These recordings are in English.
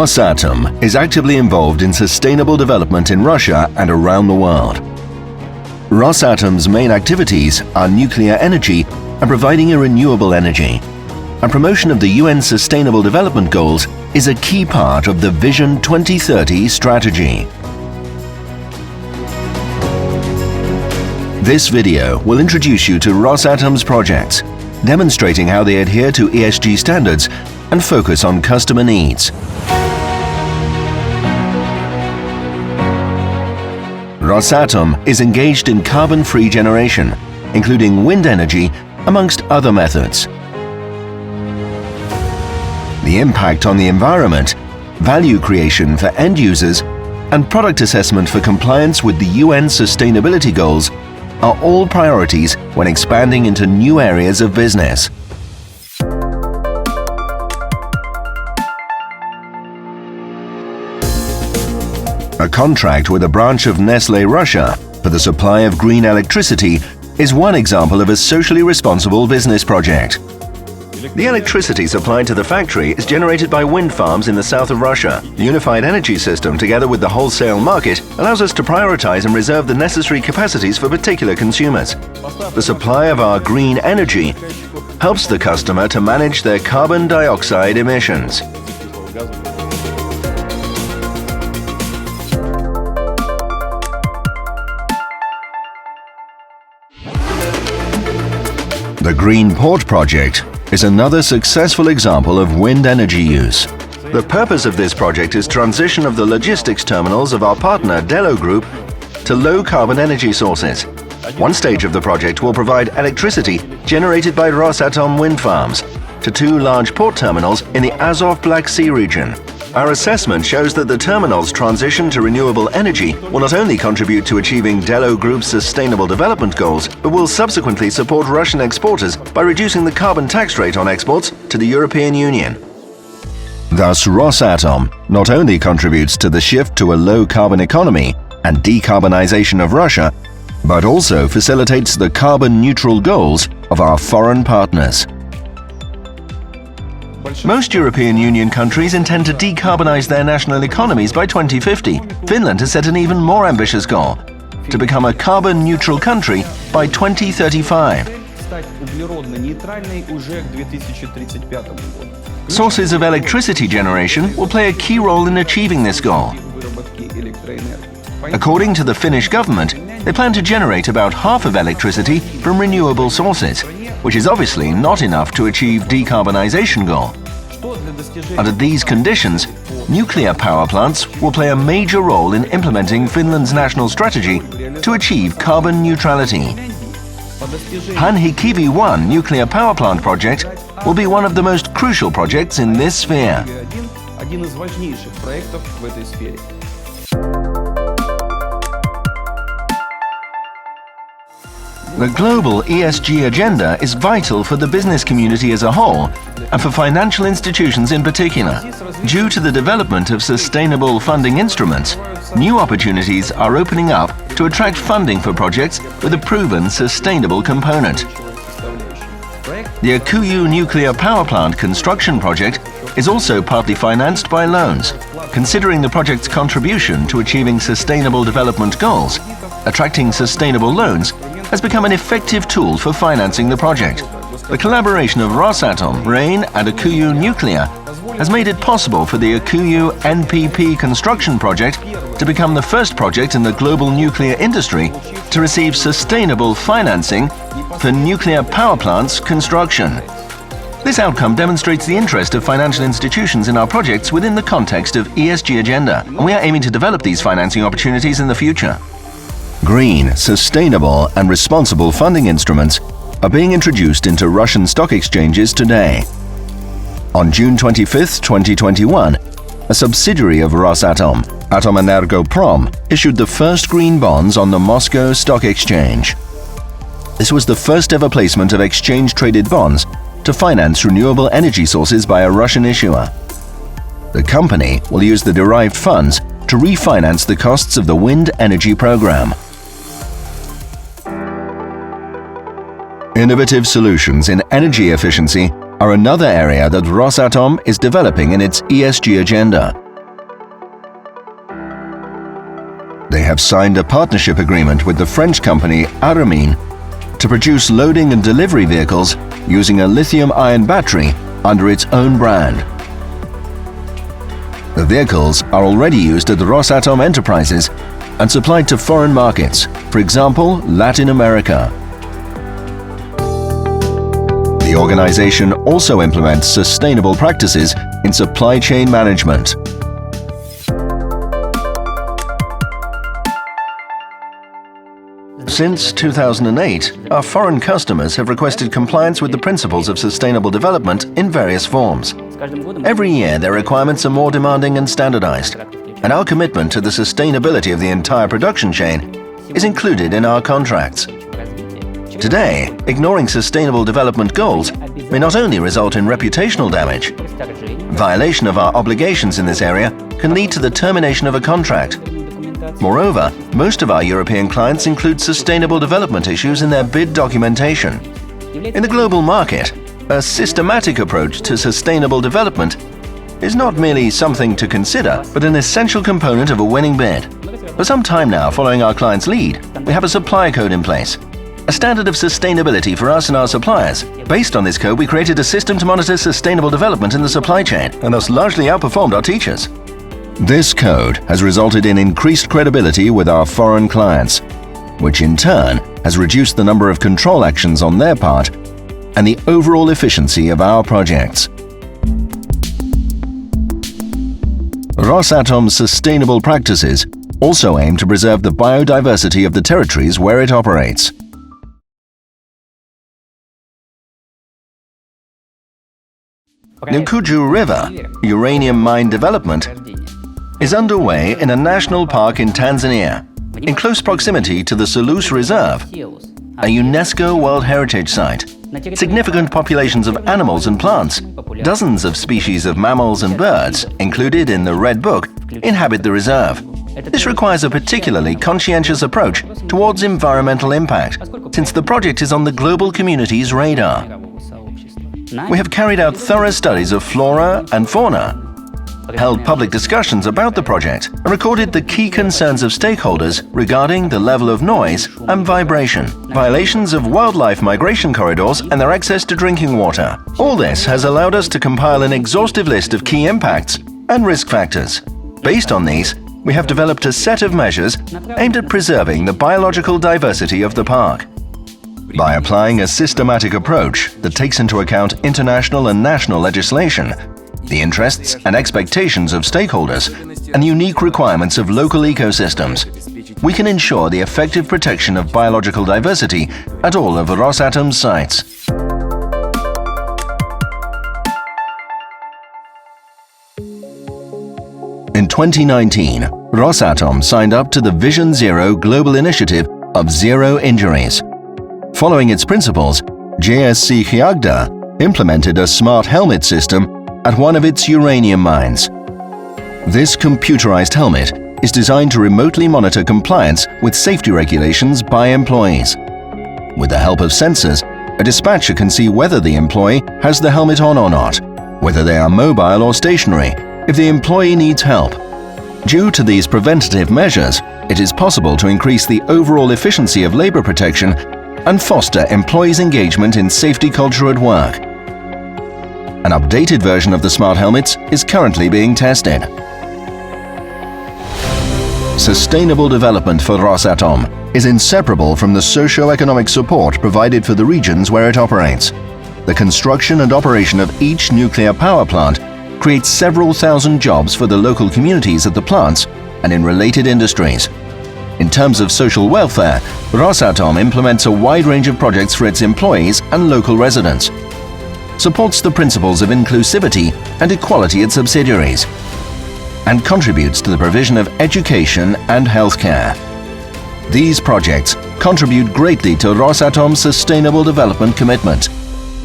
Rosatom is actively involved in sustainable development in Russia and around the world. Rosatom's main activities are nuclear energy and providing a renewable energy. And promotion of the UN Sustainable Development Goals is a key part of the Vision 2030 strategy. This video will introduce you to Rosatom's projects, demonstrating how they adhere to ESG standards and focus on customer needs. Rosatom is engaged in carbon-free generation, including wind energy, amongst other methods. The impact on the environment, value creation for end users, and product assessment for compliance with the UN sustainability goals are all priorities when expanding into new areas of business. A contract with a branch of Nestlé Russia for the supply of green electricity is one example of a socially responsible business project. The electricity supplied to the factory is generated by wind farms in the south of Russia. The unified energy system, together with the wholesale market, allows us to prioritize and reserve the necessary capacities for particular consumers. The supply of our green energy helps the customer to manage their carbon dioxide emissions. The Green Port project is another successful example of wind energy use. The purpose of this project is transition of the logistics terminals of our partner Delo Group to low-carbon energy sources. One stage of the project will provide electricity generated by Rosatom wind farms to two large port terminals in the Azov Black Sea region. Our assessment shows that the terminal's transition to renewable energy will not only contribute to achieving Delo Group's sustainable development goals, but will subsequently support Russian exporters by reducing the carbon tax rate on exports to the European Union. Thus, Rosatom not only contributes to the shift to a low-carbon economy and decarbonization of Russia, but also facilitates the carbon-neutral goals of our foreign partners. Most European Union countries intend to decarbonize their national economies by 2050. Finland has set an even more ambitious goal, to become a carbon-neutral country by 2035. Sources of electricity generation will play a key role in achieving this goal. According to the Finnish government, they plan to generate about half of electricity from renewable sources, which is obviously not enough to achieve decarbonization goal. Under these conditions, nuclear power plants will play a major role in implementing Finland's national strategy to achieve carbon neutrality. Hanhikivi 1 nuclear power plant project will be one of the most crucial projects in this sphere. The global ESG agenda is vital for the business community as a whole and for financial institutions in particular. Due to the development of sustainable funding instruments, new opportunities are opening up to attract funding for projects with a proven sustainable component. The Mkuju nuclear power plant construction project is also partly financed by loans. Considering the project's contribution to achieving sustainable development goals, attracting sustainable loans has become an effective tool for financing the project. The collaboration of Rosatom, Rain and Mkuju Nuclear has made it possible for the Mkuju NPP construction project to become the first project in the global nuclear industry to receive sustainable financing for nuclear power plants construction. This outcome demonstrates the interest of financial institutions in our projects within the context of ESG agenda, and we are aiming to develop these financing opportunities in the future. Green, sustainable and responsible funding instruments are being introduced into Russian stock exchanges today. On June 25, 2021, a subsidiary of Rosatom, Atomenergoprom, issued the first green bonds on the Moscow Stock Exchange. This was the first ever placement of exchange-traded bonds to finance renewable energy sources by a Russian issuer. The company will use the derived funds to refinance the costs of the wind energy program. Innovative solutions in energy efficiency are another area that Rosatom is developing in its ESG agenda. They have signed a partnership agreement with the French company Aramine to produce loading and delivery vehicles using a lithium-ion battery under its own brand. The vehicles are already used at the Rosatom enterprises and supplied to foreign markets, for example, Latin America. The organization also implements sustainable practices in supply chain management. Since 2008, our foreign customers have requested compliance with the principles of sustainable development in various forms. Every year, their requirements are more demanding and standardized, and our commitment to the sustainability of the entire production chain is included in our contracts. Today, ignoring sustainable development goals may not only result in reputational damage. Violation of our obligations in this area can lead to the termination of a contract. Moreover, most of our European clients include sustainable development issues in their bid documentation. In the global market, a systematic approach to sustainable development is not merely something to consider, but an essential component of a winning bid. For some time now, following our client's lead, we have a supply code in place, a standard of sustainability for us and our suppliers. Based on this code, we created a system to monitor sustainable development in the supply chain, and thus largely outperformed our teachers. This code has resulted in increased credibility with our foreign clients, which in turn has reduced the number of control actions on their part and the overall efficiency of our projects. Rosatom's sustainable practices also aim to preserve the biodiversity of the territories where it operates. Mkuju River uranium mine development is underway in a national park in Tanzania, in close proximity to the Selous Reserve, a UNESCO World Heritage Site. Significant populations of animals and plants, dozens of species of mammals and birds, included in the Red Book, inhabit the reserve. This requires a particularly conscientious approach towards environmental impact, since the project is on the global community's radar. We have carried out thorough studies of flora and fauna, held public discussions about the project, and recorded the key concerns of stakeholders regarding the level of noise and vibration, violations of wildlife migration corridors, and their access to drinking water. All this has allowed us to compile an exhaustive list of key impacts and risk factors. Based on these, we have developed a set of measures aimed at preserving the biological diversity of the park. By applying a systematic approach that takes into account international and national legislation, the interests and expectations of stakeholders, and the unique requirements of local ecosystems, we can ensure the effective protection of biological diversity at all of Rosatom's sites. In 2019, Rosatom signed up to the Vision Zero global initiative of zero injuries. Following its principles, JSC Hyagda implemented a smart helmet system at one of its uranium mines. This computerized helmet is designed to remotely monitor compliance with safety regulations by employees. With the help of sensors, a dispatcher can see whether the employee has the helmet on or not, whether they are mobile or stationary, if the employee needs help. Due to these preventative measures, it is possible to increase the overall efficiency of labor protection and foster employees' engagement in safety culture at work. An updated version of the smart helmets is currently being tested. Sustainable development for Rosatom is inseparable from the socio-economic support provided for the regions where it operates. The construction and operation of each nuclear power plant creates several thousand jobs for the local communities at the plants and in related industries. In terms of social welfare, Rosatom implements a wide range of projects for its employees and local residents, supports the principles of inclusivity and equality at subsidiaries, and contributes to the provision of education and healthcare. These projects contribute greatly to Rosatom's sustainable development commitment.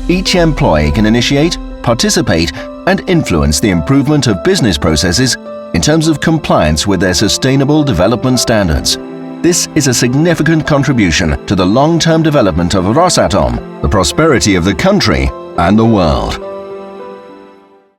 Each employee can initiate, participate, and influence the improvement of business processes in terms of compliance with their sustainable development standards. This is a significant contribution to the long-term development of Rosatom, the prosperity of the country and the world.